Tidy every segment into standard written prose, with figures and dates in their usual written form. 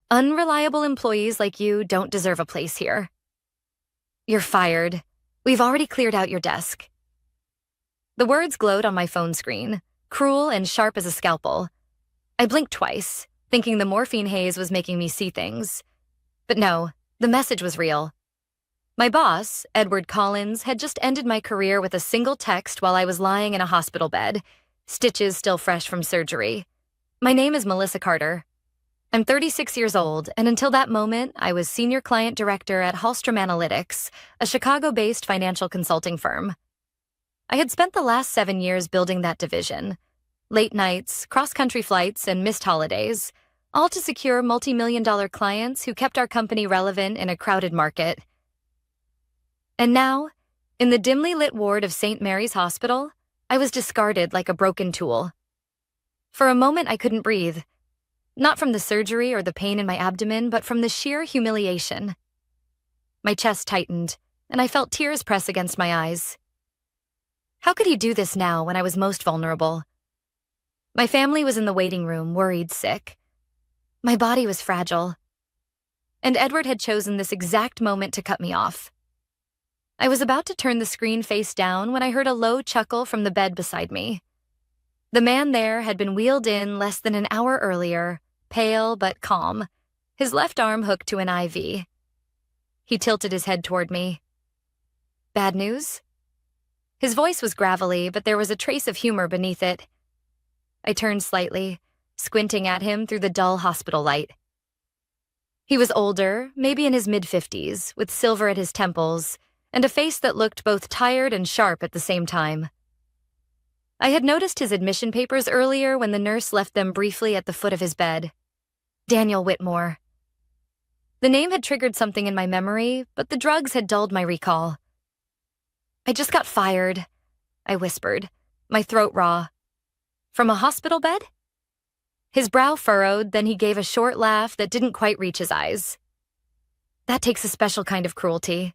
Unreliable employees like you don't deserve a place here. You're fired. We've already cleared out your desk. The words glowed on my phone screen, cruel and sharp as a scalpel. I blinked twice, thinking the morphine haze was making me see things. But no, the message was real. My boss, Edward Collins, had just ended my career with a single text while I was lying in a hospital bed, stitches still fresh from surgery. My name is Melissa Carter. I'm 36 years old, and until that moment, I was senior client director at Hallstrom Analytics, a Chicago-based financial consulting firm. I had spent the last 7 years building that division. Late nights, cross-country flights, and missed holidays, all to secure multi-million-dollar clients who kept our company relevant in a crowded market. And now, in the dimly lit ward of St. Mary's Hospital, I was discarded like a broken tool. For a moment, I couldn't breathe. Not from the surgery or the pain in my abdomen, but from the sheer humiliation. My chest tightened, and I felt tears press against my eyes. How could he do this now when I was most vulnerable? My family was in the waiting room, worried sick. My body was fragile. And Edward had chosen this exact moment to cut me off. I was about to turn the screen face down when I heard a low chuckle from the bed beside me. The man there had been wheeled in less than an hour earlier, pale but calm, his left arm hooked to an IV. He tilted his head toward me. Bad news? His voice was gravelly, but there was a trace of humor beneath it. I turned slightly, squinting at him through the dull hospital light. He was older, maybe in his mid-50s, with silver at his temples, and a face that looked both tired and sharp at the same time. I had noticed his admission papers earlier when the nurse left them briefly at the foot of his bed. Daniel Whitmore. The name had triggered something in my memory, but the drugs had dulled my recall. I just got fired, I whispered, my throat raw. From a hospital bed? His brow furrowed, then he gave a short laugh that didn't quite reach his eyes. That takes a special kind of cruelty.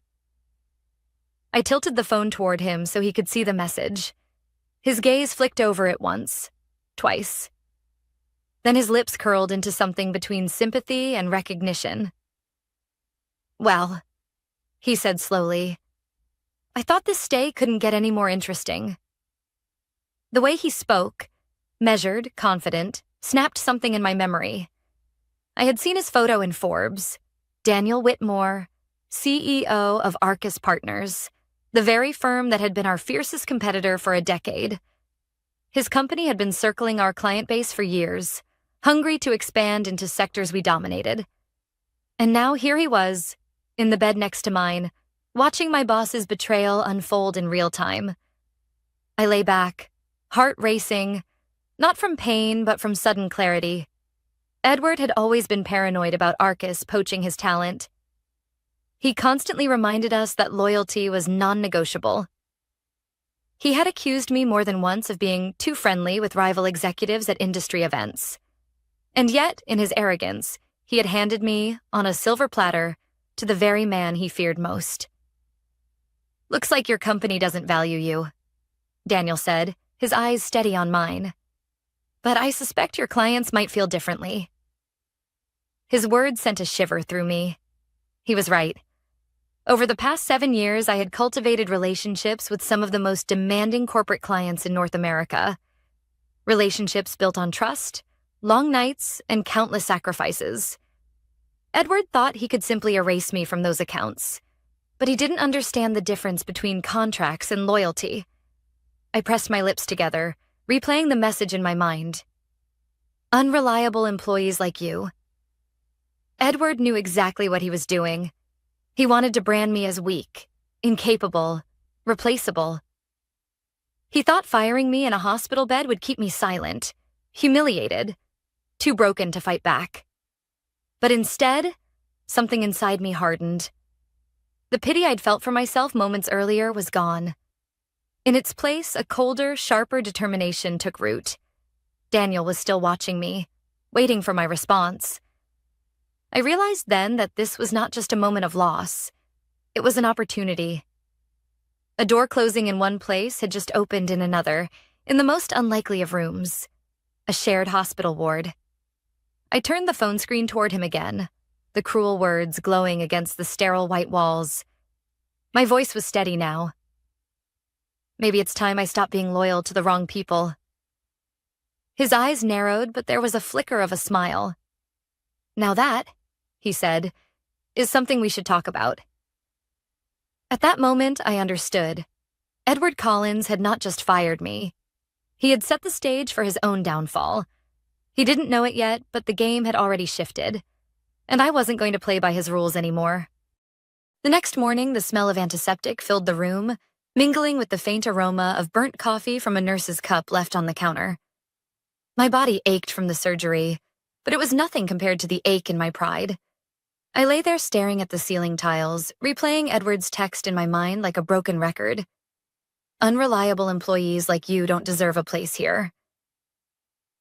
I tilted the phone toward him so he could see the message. His gaze flicked over it once, twice. Then his lips curled into something between sympathy and recognition. Well, he said slowly, I thought this stay couldn't get any more interesting. The way he spoke, measured, confident, snapped something in my memory. I had seen his photo in Forbes. Daniel Whitmore, CEO of Arcus Partners, the very firm that had been our fiercest competitor for a decade. His company had been circling our client base for years, hungry to expand into sectors we dominated. And now here he was, in the bed next to mine, watching my boss's betrayal unfold in real time. I lay back, heart racing, not from pain, but from sudden clarity. Edward had always been paranoid about Arcus poaching his talent. He constantly reminded us that loyalty was non-negotiable. He had accused me more than once of being too friendly with rival executives at industry events. And yet, in his arrogance, he had handed me, on a silver platter, to the very man he feared most. Looks like your company doesn't value you, Daniel said, his eyes steady on mine. But I suspect your clients might feel differently. His words sent a shiver through me. He was right. Over the past 7 years, I had cultivated relationships with some of the most demanding corporate clients in North America. Relationships built on trust, long nights, and countless sacrifices. Edward thought he could simply erase me from those accounts, but he didn't understand the difference between contracts and loyalty. I pressed my lips together, replaying the message in my mind. Unreliable employees like you. Edward knew exactly what he was doing. He wanted to brand me as weak, incapable, replaceable. He thought firing me in a hospital bed would keep me silent, humiliated, too broken to fight back. But instead, something inside me hardened. The pity I'd felt for myself moments earlier was gone. In its place, a colder, sharper determination took root. Daniel was still watching me, waiting for my response. I realized then that this was not just a moment of loss. It was an opportunity. A door closing in one place had just opened in another, in the most unlikely of rooms. A shared hospital ward. I turned the phone screen toward him again, the cruel words glowing against the sterile white walls. My voice was steady now. Maybe it's time I stopped being loyal to the wrong people. His eyes narrowed, but there was a flicker of a smile. Now that, he said, is something we should talk about. At that moment, I understood. Edward Collins had not just fired me. He had set the stage for his own downfall. He didn't know it yet, but the game had already shifted, and I wasn't going to play by his rules anymore. The next morning, the smell of antiseptic filled the room, mingling with the faint aroma of burnt coffee from a nurse's cup left on the counter. My body ached from the surgery, but it was nothing compared to the ache in my pride. I lay there staring at the ceiling tiles, replaying Edward's text in my mind like a broken record. Unreliable employees like you don't deserve a place here.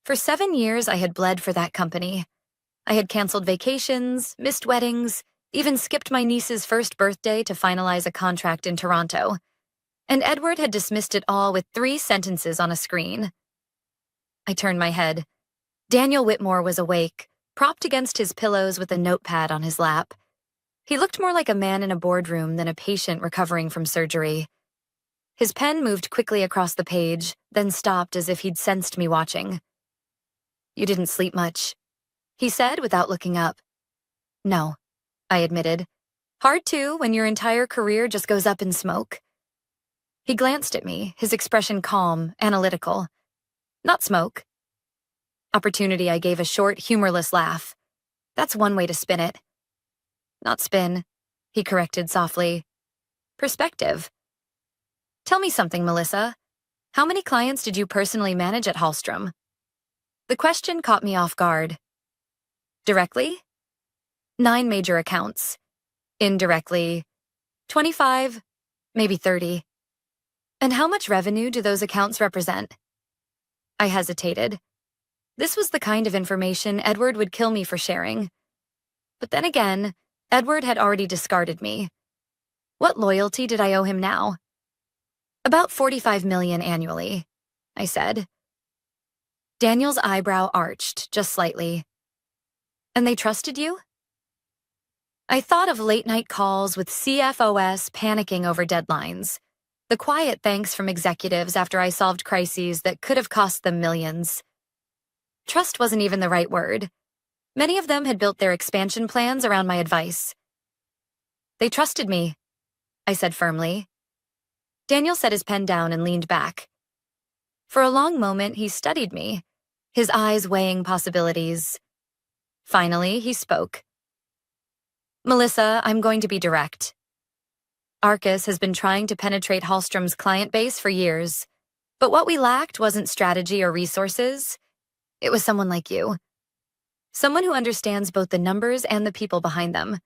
For 7 years, I had bled for that company. I had canceled vacations, missed weddings, even skipped my niece's first birthday to finalize a contract in Toronto. And Edward had dismissed it all with 3 sentences on a screen. I turned my head. Daniel Whitmore was awake, propped against his pillows with a notepad on his lap. He looked more like a man in a boardroom than a patient recovering from surgery. His pen moved quickly across the page, then stopped as if he'd sensed me watching. "You didn't sleep much," he said without looking up. "No," I admitted. "Hard to when your entire career just goes up in smoke." He glanced at me, his expression calm, analytical. "Not smoke." Opportunity, I gave a short, humorless laugh. "That's one way to spin it." "Not spin," he corrected softly. "Perspective." "Tell me something, Melissa. How many clients did you personally manage at Hallstrom?" The question caught me off guard. Directly? 9 major accounts. Indirectly, 25, maybe 30. And how much revenue do those accounts represent? I hesitated. This was the kind of information Edward would kill me for sharing. But then again, Edward had already discarded me. What loyalty did I owe him now? About 45 million annually, I said. Daniel's eyebrow arched just slightly. And they trusted you? I thought of late-night calls with CFOs panicking over deadlines, the quiet thanks from executives after I solved crises that could have cost them millions. Trust wasn't even the right word. Many of them had built their expansion plans around my advice. They trusted me, I said firmly. Daniel set his pen down and leaned back. For a long moment, he studied me, his eyes weighing possibilities. Finally, he spoke. "Melissa, I'm going to be direct. Arcus has been trying to penetrate Hallstrom's client base for years, but what we lacked wasn't strategy or resources. It was someone like you. Someone who understands both the numbers and the people behind them.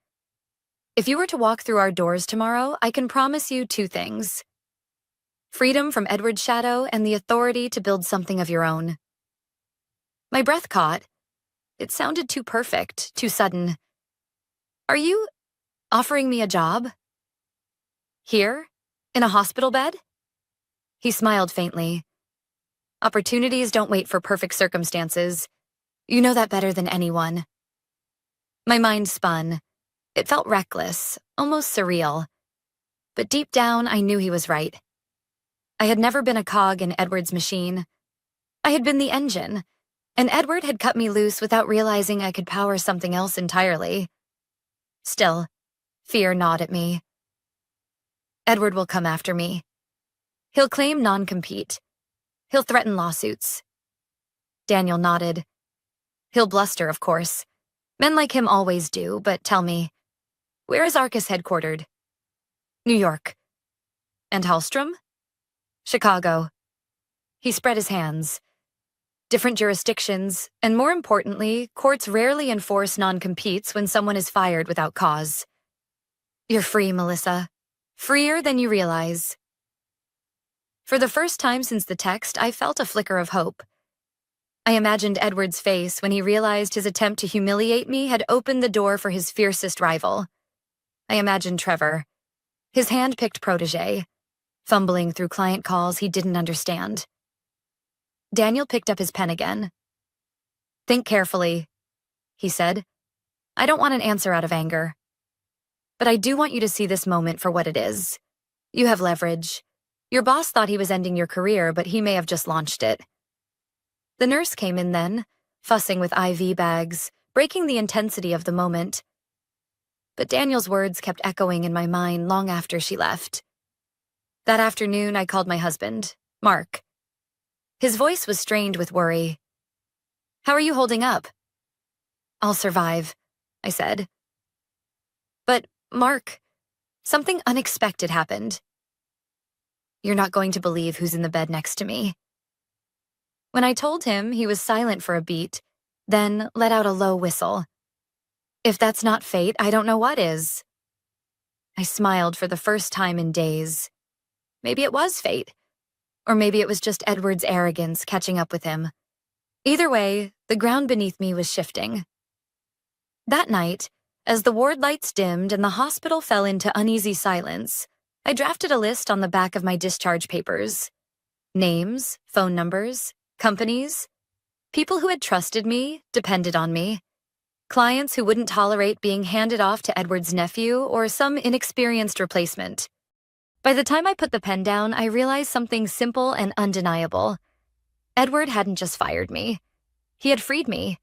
If you were to walk through our doors tomorrow, I can promise you 2 things. Freedom from Edward's shadow and the authority to build something of your own." My breath caught. It sounded too perfect, too sudden. "Are you offering me a job? Here? In a hospital bed?" He smiled faintly. "Opportunities don't wait for perfect circumstances. You know that better than anyone." My mind spun. It felt reckless, almost surreal. But deep down, I knew he was right. I had never been a cog in Edward's machine. I had been the engine, and Edward had cut me loose without realizing I could power something else entirely. Still, fear gnawed at me. Edward will come after me. He'll claim non-compete. He'll threaten lawsuits. Daniel nodded. He'll bluster, of course. Men like him always do, but tell me, where is Arcus headquartered? New York. And Hallstrom? Chicago. He spread his hands. Different jurisdictions, and more importantly, courts rarely enforce non-competes when someone is fired without cause. You're free, Melissa. Freer than you realize. For the first time since the text, I felt a flicker of hope. I imagined Edward's face when he realized his attempt to humiliate me had opened the door for his fiercest rival. I imagined Trevor, his hand-picked protege, fumbling through client calls he didn't understand. Daniel picked up his pen again. Think carefully. he said. "I don't want an answer out of anger. But I do want you to see this moment for what it is. You have leverage. Your boss thought he was ending your career, but he may have just launched it." The nurse came in then, fussing with IV bags, breaking the intensity of the moment. But Daniel's words kept echoing in my mind long after she left. That afternoon, I called my husband, Mark. His voice was strained with worry. "How are you holding up?" "I'll survive," I said. "But, Mark, something unexpected happened." "You're not going to believe who's in the bed next to me." When I told him, he was silent for a beat, then let out a low whistle. "If that's not fate, I don't know what is." I smiled for the first time in days. Maybe it was fate. Or maybe it was just Edward's arrogance catching up with him. Either way, the ground beneath me was shifting. That night, as the ward lights dimmed and the hospital fell into uneasy silence, I drafted a list on the back of my discharge papers. Names, phone numbers, companies, people who had trusted me, depended on me, clients who wouldn't tolerate being handed off to Edward's nephew or some inexperienced replacement. By the time I put the pen down, I realized something simple and undeniable. Edward hadn't just fired me. He had freed me,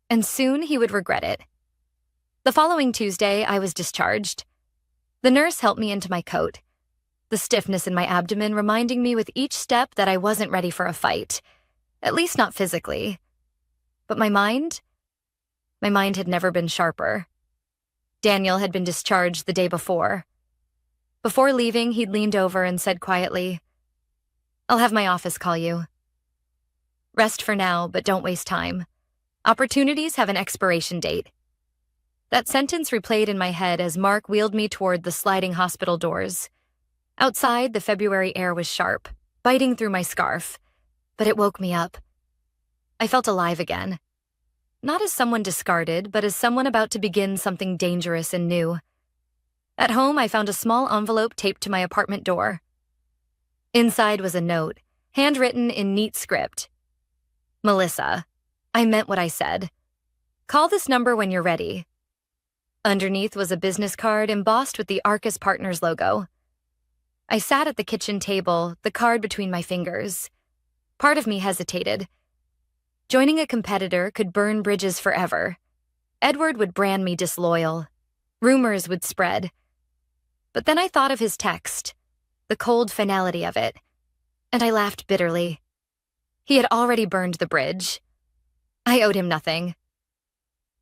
and soon he would regret it. The following Tuesday, I was discharged. The nurse helped me into my coat, the stiffness in my abdomen reminding me with each step that I wasn't ready for a fight, at least not physically. But my mind had never been sharper. Daniel had been discharged the day before. Before leaving, he'd leaned over and said quietly, "I'll have my office call you. Rest for now, but don't waste time. Opportunities have an expiration date." That sentence replayed in my head as Mark wheeled me toward the sliding hospital doors. Outside, the February air was sharp, biting through my scarf, but it woke me up. I felt alive again. Not as someone discarded, but as someone about to begin something dangerous and new. At home, I found a small envelope taped to my apartment door. Inside was a note, handwritten in neat script. "Melissa, I meant what I said. Call this number when you're ready." Underneath was a business card embossed with the Arcus Partners logo. I sat at the kitchen table, the card between my fingers. Part of me hesitated. Joining a competitor could burn bridges forever. Edward would brand me disloyal. Rumors would spread. But then I thought of his text, the cold finality of it, and I laughed bitterly. He had already burned the bridge. I owed him nothing.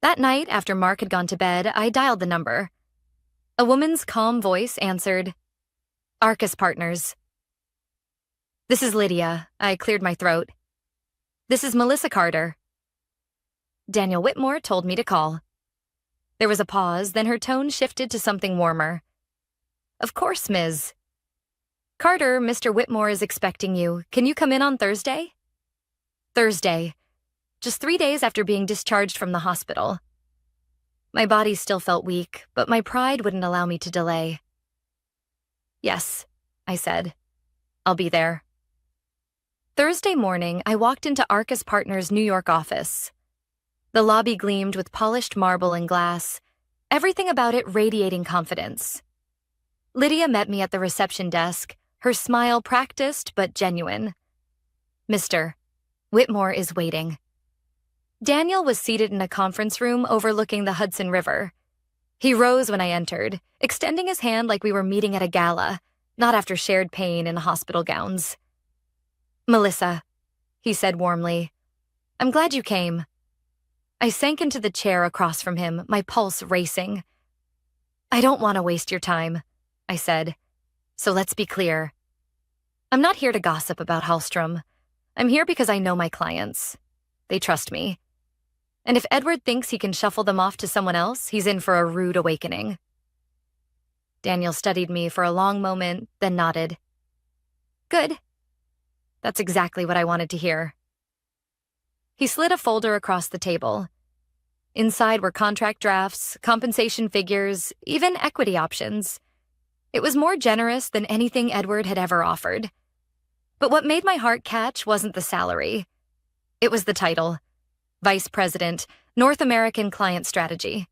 That night, after Mark had gone to bed, I dialed the number. A woman's calm voice answered, "Arcus Partners." "This is Lydia." I cleared my throat. "This is Melissa Carter." "Daniel Whitmore told me to call." There was a pause, then her tone shifted to something warmer. "Of course, Ms. Carter, Mr. Whitmore is expecting you. Can you come in on Thursday?" Thursday. Just 3 days after being discharged from the hospital. My body still felt weak, but my pride wouldn't allow me to delay. "Yes," I said. "I'll be there." Thursday morning, I walked into Arcus Partners' New York office. The lobby gleamed with polished marble and glass, everything about it radiating confidence. Lydia met me at the reception desk, her smile practiced but genuine. "Mr. Whitmore is waiting." Daniel was seated in a conference room overlooking the Hudson River. He rose when I entered, extending his hand like we were meeting at a gala, not after shared pain in hospital gowns. "Melissa," he said warmly, "I'm glad you came." I sank into the chair across from him, my pulse racing. "I don't want to waste your time," I said. "So let's be clear. I'm not here to gossip about Hallstrom. I'm here because I know my clients. They trust me. And if Edward thinks he can shuffle them off to someone else, he's in for a rude awakening." Daniel studied me for a long moment, then nodded. "Good. That's exactly what I wanted to hear." He slid a folder across the table. Inside were contract drafts, compensation figures, even equity options. It was more generous than anything Edward had ever offered. But what made my heart catch wasn't the salary. It was the title. Vice President, North American client strategy.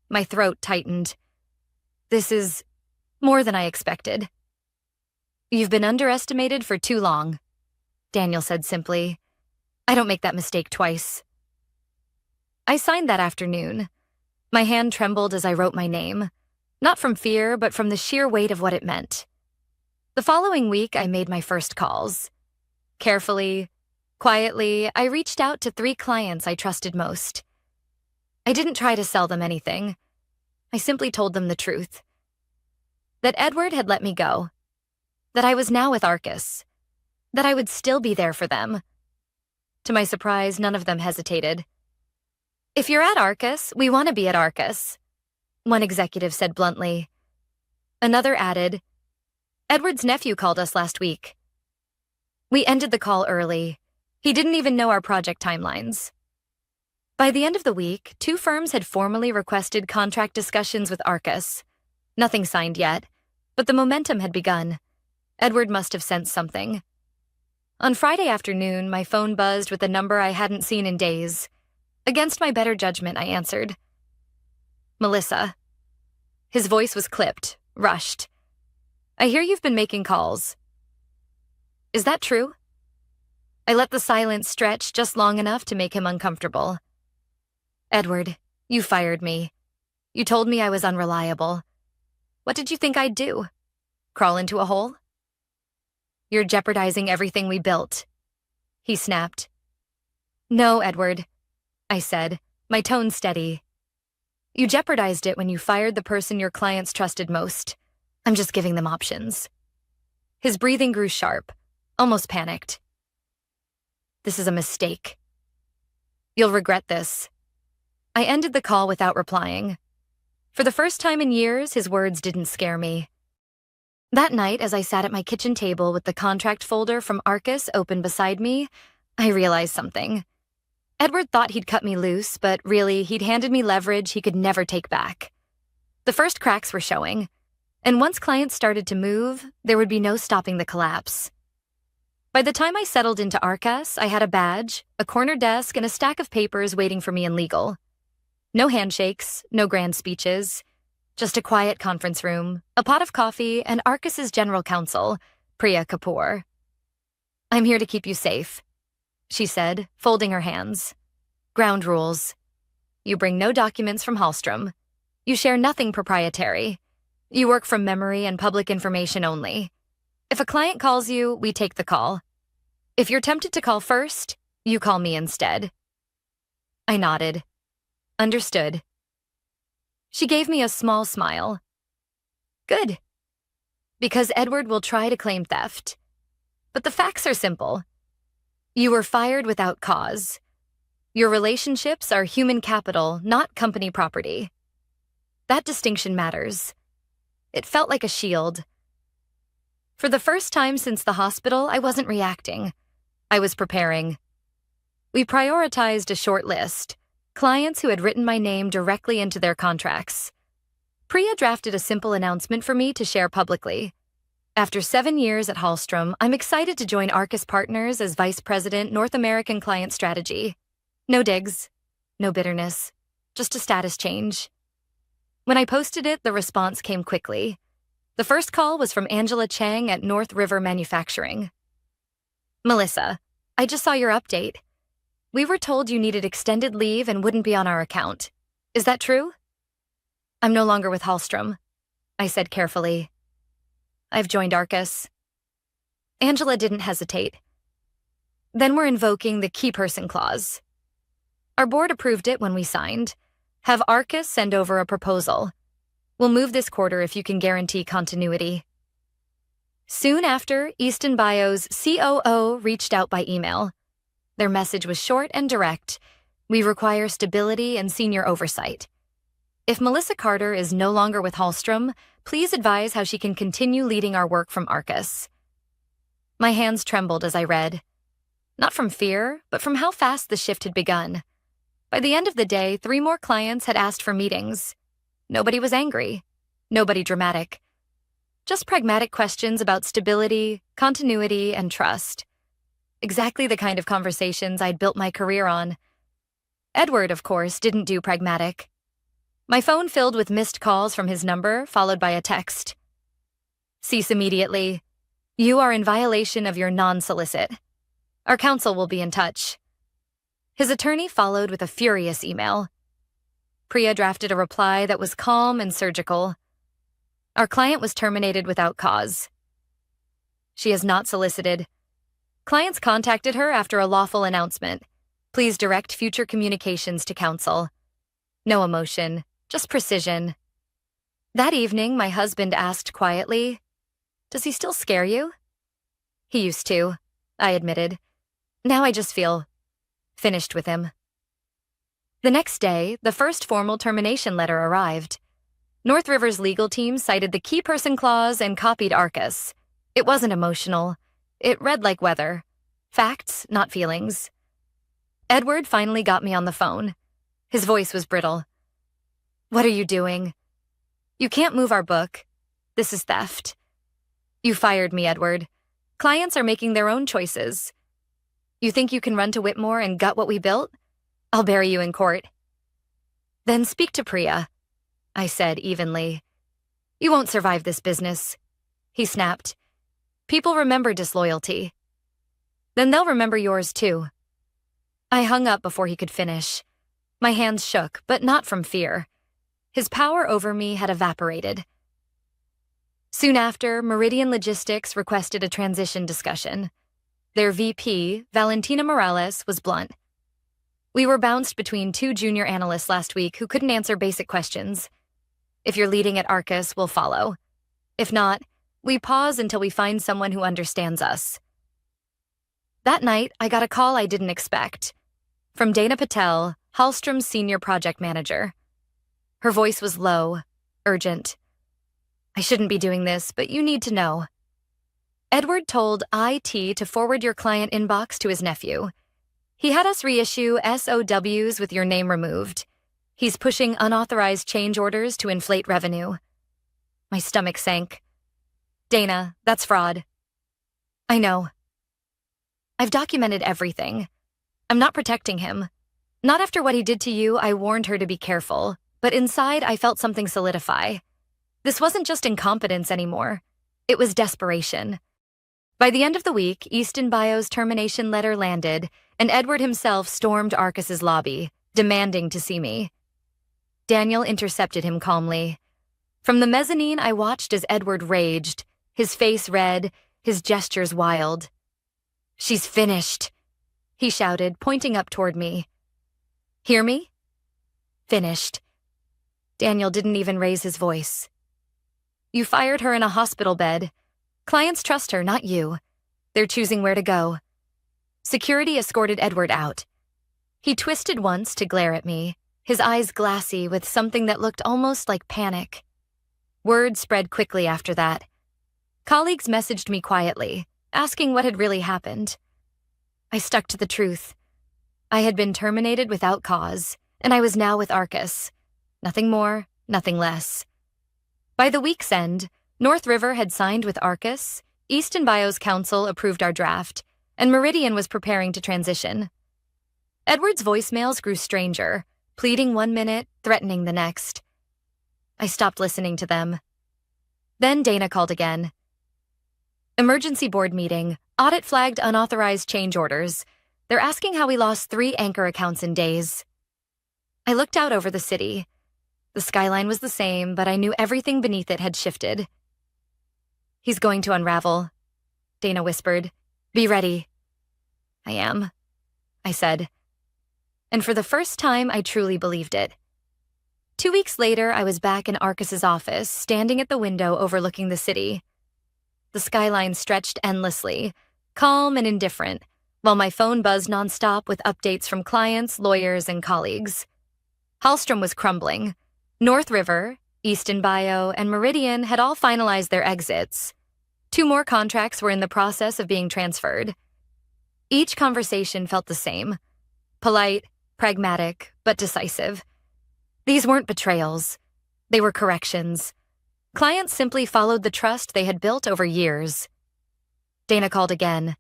My throat tightened. This is more than I expected. You've been underestimated for too long, Daniel said simply. I don't make that mistake twice. I signed that afternoon. My hand trembled as I wrote my name, not from fear, but from the sheer weight of what it meant. The following week, I made my first calls. Carefully, quietly, I reached out to 3 clients I trusted most. I didn't try to sell them anything. I simply told them the truth. That Edward had let me go. That I was now with Arcus. That I would still be there for them. To my surprise, none of them hesitated. If you're at Arcus, we want to be at Arcus, one executive said bluntly. Another added, Edward's nephew called us last week. We ended the call early. He didn't even know our project timelines. By the end of the week, 2 firms had formally requested contract discussions with Arcus. Nothing signed yet, but the momentum had begun. Edward must have sensed something. On Friday afternoon, my phone buzzed with a number I hadn't seen in days. Against my better judgment, I answered. Melissa. His voice was clipped, rushed. I hear you've been making calls. Is that true? I let the silence stretch just long enough to make him uncomfortable. Edward, you fired me. You told me I was unreliable. What did you think I'd do? Crawl into a hole? You're jeopardizing everything we built, he snapped. No, Edward, I said, my tone steady. You jeopardized it when you fired the person your clients trusted most. I'm just giving them options. His breathing grew sharp, almost panicked. This is a mistake. You'll regret this. I ended the call without replying. For the first time in years, his words didn't scare me. That night, as I sat at my kitchen table with the contract folder from Arcus open beside me, I realized something. Edward thought he'd cut me loose, but really, he'd handed me leverage he could never take back. The first cracks were showing, and once clients started to move, there would be no stopping the collapse. By the time I settled into Arcus, I had a badge, a corner desk, and a stack of papers waiting for me in legal. No handshakes, no grand speeches, just a quiet conference room, a pot of coffee, and Arcus's general counsel, Priya Kapoor. I'm here to keep you safe, she said, folding her hands. Ground rules. You bring no documents from Hallstrom. You share nothing proprietary. You work from memory and public information only. If a client calls you, we take the call. If you're tempted to call first, you call me instead. I nodded. Understood. She gave me a small smile. Good. Because Edward will try to claim theft. But the facts are simple. You were fired without cause. Your relationships are human capital, not company property. That distinction matters. It felt like a shield. For the first time since the hospital, I wasn't reacting. I was preparing. We prioritized a short list. Clients who had written my name directly into their contracts. Priya drafted a simple announcement for me to share publicly. After 7 years at Hallstrom, I'm excited to join Arcus Partners as Vice President, North American Client Strategy. No digs, no bitterness, just a status change. When I posted it, the response came quickly. The first call was from Angela Chang at North River Manufacturing. Melissa, I just saw your update. We were told you needed extended leave and wouldn't be on our account. Is that true? I'm no longer with Hallstrom, I said carefully. I've joined Arcus. Angela didn't hesitate. Then we're invoking the key person clause. Our board approved it when we signed. Have Arcus send over a proposal. We'll move this quarter if you can guarantee continuity. Soon after, Easton Bio's COO reached out by email. Their message was short and direct. We require stability and senior oversight. If Melissa Carter is no longer with Hallstrom, please advise how she can continue leading our work from Arcus. My hands trembled as I read. Not from fear, but from how fast the shift had begun. By the end of the day, 3 more clients had asked for meetings. Nobody was angry. Nobody dramatic. Just pragmatic questions about stability, continuity, and trust. Exactly the kind of conversations I'd built my career on. Edward, of course, didn't do pragmatic. My phone filled with missed calls from his number, followed by a text. Cease immediately. You are in violation of your non-solicit. Our counsel will be in touch. His attorney followed with a furious email. Priya drafted a reply that was calm and surgical. Our client was terminated without cause. She is not solicited. Clients contacted her after a lawful announcement. Please direct future communications to counsel. No emotion, just precision. That evening, my husband asked quietly, "Does he still scare you?" He used to, I admitted. Now I just feel finished with him. The next day, the first formal termination letter arrived. North River's legal team cited the key person clause and copied Arcus. It wasn't emotional. It read like weather. Facts, not feelings. Edward finally got me on the phone. His voice was brittle. What are you doing? You can't move our book. This is theft. You fired me, Edward. Clients are making their own choices. You think you can run to Whitmore and gut what we built? I'll bury you in court. Then speak to Priya, I said evenly. You won't survive this business. He snapped. People remember disloyalty. Then they'll remember yours too. I hung up before he could finish. My hands shook, but not from fear. His power over me had evaporated. Soon after, Meridian Logistics requested a transition discussion. Their VP, Valentina Morales, was blunt. We were bounced between two junior analysts last week who couldn't answer basic questions. If you're leading at Arcus, we'll follow. If not, we pause until we find someone who understands us. That night, I got a call I didn't expect. From Dana Patel, Hallstrom's senior project manager. Her voice was low, urgent. I shouldn't be doing this, but you need to know. Edward told IT to forward your client inbox to his nephew. He had us reissue SOWs with your name removed. He's pushing unauthorized change orders to inflate revenue. My stomach sank. Dana, that's fraud. I know. I've documented everything. I'm not protecting him. Not after what he did to you, I warned her to be careful, but inside I felt something solidify. This wasn't just incompetence anymore. It was desperation. By the end of the week, Easton Bio's termination letter landed, and Edward himself stormed Arcus's lobby, demanding to see me. Daniel intercepted him calmly. From the mezzanine, I watched as Edward raged, his face red, his gestures wild. She's finished, he shouted, pointing up toward me. Hear me? Finished. Daniel didn't even raise his voice. You fired her in a hospital bed. Clients trust her, not you. They're choosing where to go. Security escorted Edward out. He twisted once to glare at me, his eyes glassy with something that looked almost like panic. Word spread quickly after that. Colleagues messaged me quietly, asking what had really happened. I stuck to the truth. I had been terminated without cause, and I was now with Arcus. Nothing more, nothing less. By the week's end, North River had signed with Arcus, Easton Bio's counsel approved our draft, and Meridian was preparing to transition. Edward's voicemails grew stranger, pleading one minute, threatening the next. I stopped listening to them. Then Dana called again. Emergency board meeting. Audit flagged unauthorized change orders. They're asking how we lost 3 anchor accounts in days. I looked out over the city. The skyline was the same, but I knew everything beneath it had shifted. He's going to unravel, Dana whispered. Be ready. I am, I said. And for the first time, I truly believed it. 2 weeks later, I was back in Arcus's office, standing at the window overlooking the city. The skyline stretched endlessly, calm and indifferent, while my phone buzzed nonstop with updates from clients, lawyers, and colleagues. Hallstrom was crumbling. North River, Easton Bio, and Meridian had all finalized their exits. 2 more contracts were in the process of being transferred. Each conversation felt the same. Polite, pragmatic, but decisive. These weren't betrayals. They were corrections. Clients simply followed the trust they had built over years. Dana called again.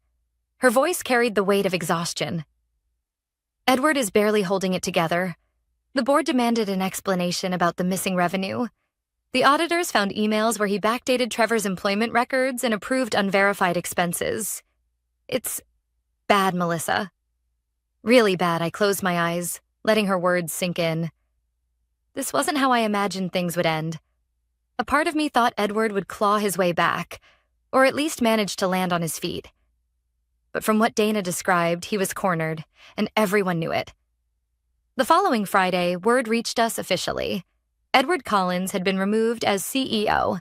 Her voice carried the weight of exhaustion. Edward is barely holding it together. The board demanded an explanation about the missing revenue. The auditors found emails where he backdated Trevor's employment records and approved unverified expenses. It's bad, Melissa. Really bad. I closed my eyes, letting her words sink in. This wasn't how I imagined things would end. A part of me thought Edward would claw his way back, or at least manage to land on his feet. But from what Dana described, he was cornered, and everyone knew it. The following Friday, word reached us officially. Edward Collins had been removed as CEO.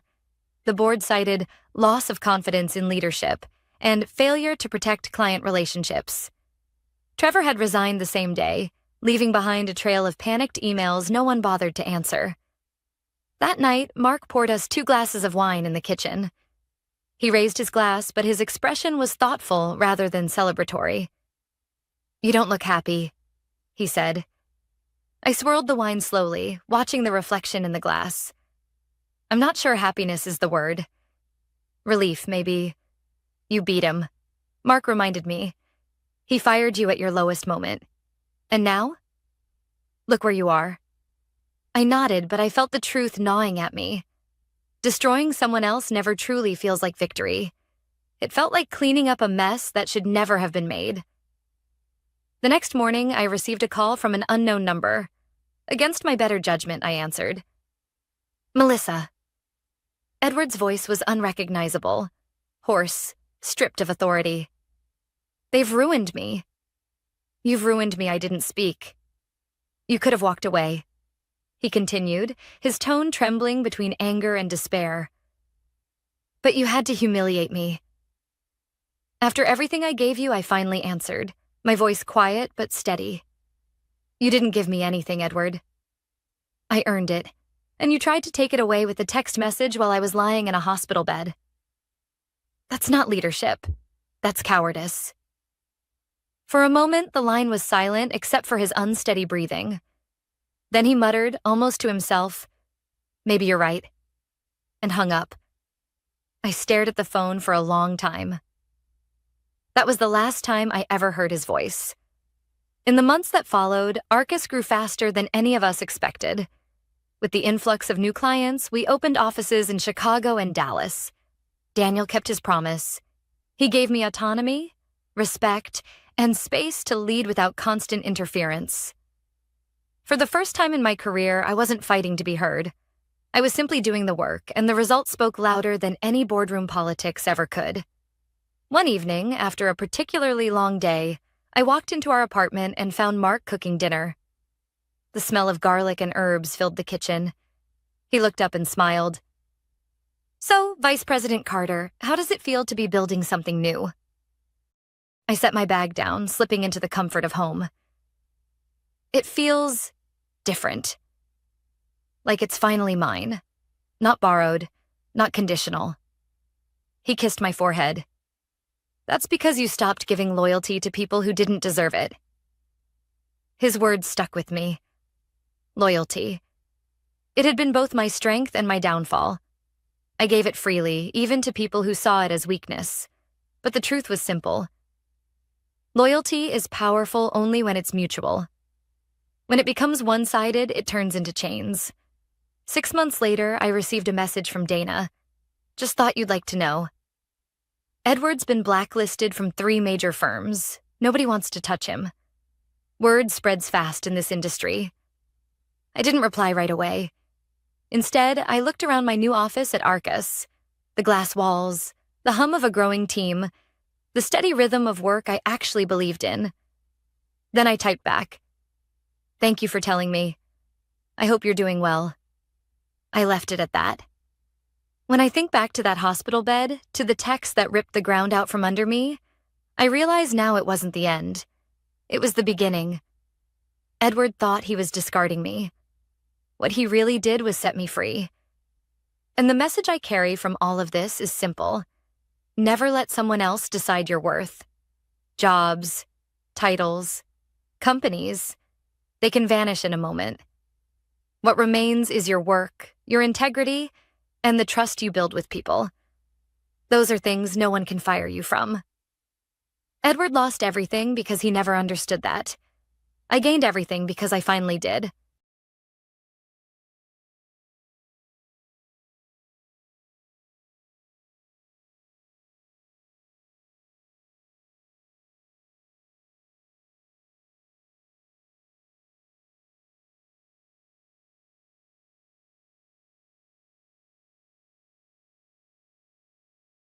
The board cited loss of confidence in leadership and failure to protect client relationships. Trevor had resigned the same day, leaving behind a trail of panicked emails no one bothered to answer. That night, Mark poured us 2 glasses of wine in the kitchen. He raised his glass, but his expression was thoughtful rather than celebratory. "You don't look happy," he said. I swirled the wine slowly, watching the reflection in the glass. I'm not sure happiness is the word. Relief, maybe. "You beat him," Mark reminded me. "He fired you at your lowest moment. And now? Look where you are." I nodded, but I felt the truth gnawing at me. Destroying someone else never truly feels like victory. It felt like cleaning up a mess that should never have been made. The next morning, I received a call from an unknown number. Against my better judgment, I answered. "Melissa." Edward's voice was unrecognizable, hoarse, stripped of authority. "They've ruined me." "You've ruined me. I didn't speak. You could have walked away," he continued, his tone trembling between anger and despair. "But you had to humiliate me." After everything I gave you, I finally answered, my voice quiet but steady. "You didn't give me anything, Edward. I earned it, and you tried to take it away with a text message while I was lying in a hospital bed. That's not leadership. That's cowardice." For a moment, the line was silent except for his unsteady breathing. Then he muttered, almost to himself, "Maybe you're right," and hung up. I stared at the phone for a long time. That was the last time I ever heard his voice. In the months that followed, Arcus grew faster than any of us expected. With the influx of new clients, we opened offices in Chicago and Dallas. Daniel kept his promise. He gave me autonomy, respect, and space to lead without constant interference. For the first time in my career, I wasn't fighting to be heard. I was simply doing the work, and the results spoke louder than any boardroom politics ever could. One evening, after a particularly long day, I walked into our apartment and found Mark cooking dinner. The smell of garlic and herbs filled the kitchen. He looked up and smiled. "So, Vice President Carter, how does it feel to be building something new?" I set my bag down, slipping into the comfort of home. "It feels different. Like it's finally mine. Not borrowed, not conditional." He kissed my forehead. "That's because you stopped giving loyalty to people who didn't deserve it." His words stuck with me. Loyalty. It had been both my strength and my downfall. I gave it freely, even to people who saw it as weakness. But the truth was simple. Loyalty is powerful only when it's mutual. When it becomes one-sided, it turns into chains. 6 months later, I received a message from Dana. "Just thought you'd like to know. Edward's been blacklisted from 3 major firms. Nobody wants to touch him. Word spreads fast in this industry." I didn't reply right away. Instead, I looked around my new office at Arcus. The glass walls, the hum of a growing team, the steady rhythm of work I actually believed in. Then I typed back, "Thank you for telling me. I hope you're doing well." I left it at that. When I think back to that hospital bed, to the text that ripped the ground out from under me, I realize now it wasn't the end. It was the beginning. Edward thought he was discarding me. What he really did was set me free. And the message I carry from all of this is simple. Never let someone else decide your worth. Jobs, titles, companies, they can vanish in a moment. What remains is your work, your integrity, and the trust you build with people. Those are things no one can fire you from. Edward lost everything because he never understood that. I gained everything because I finally did.